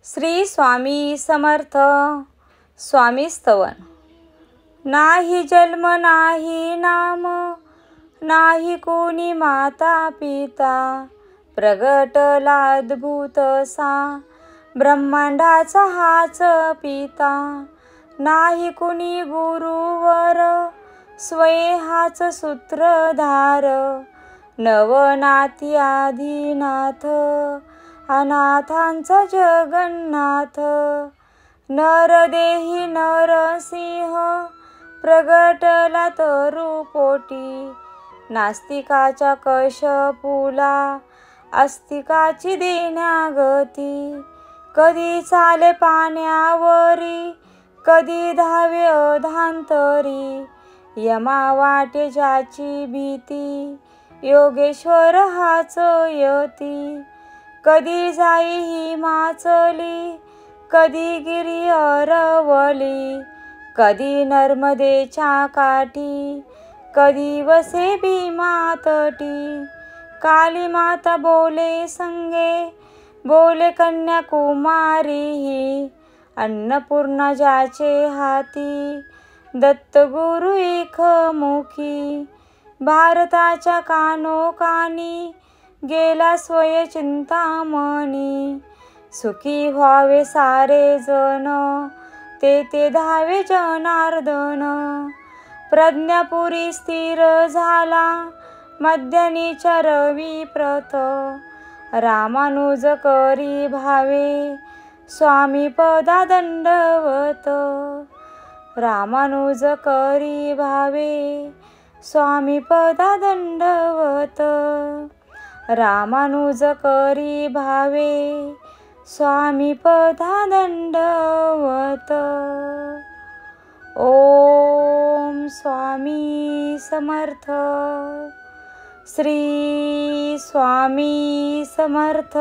श्री स्वामी समर्थ. स्वामी स्तवन. नाही जन्म नाही नाम, नाही कोणी माता पिता, प्रगटला अद्भुत सा ब्रह्मांडाचा हाच पिता. नाही कुणी गुरुवर, स्वये हाच सूत्रधार, नवनाथी आदिनाथ, अनाथांचा जगन्नाथ. नरदेही नरसिंह, प्रगटला तरुपोटी, नास्तिकाच्या कशपुला, आस्तिकाची देण्यागती. कधी चाले पाण्यावरी, कधी धावे अधांतरी, यमा वाटे ज्याची भीती, योगेश्वर हाच यती. कधी जाई हिमाचली, कधी गिरी अरवली, कधी नर्मदेच्या काठी, कधी वसे भीमा तटी. काली माता बोले संगे, बोले कन्याकुमारी ही, अन्नपूर्णा ज्याचे हाती, दत्तगुरु एकमुखी. भारताच्या कानोकानी, गेला स्वय चिंतामणी. सुखी व्हावे सारे जन, ते धावे जनार्दन. प्रज्ञापुरी स्थिर झाला, मध्यानीच्या रवी प्रथ, रामानुज करी भावे, स्वामी पदा दंडवत. रामानुज करी भावे, स्वामी पदा दंडवत. रामानुज करी भावे, स्वामी पदा दंडवत. ओम स्वामी समर्थ. श्री स्वामी समर्थ.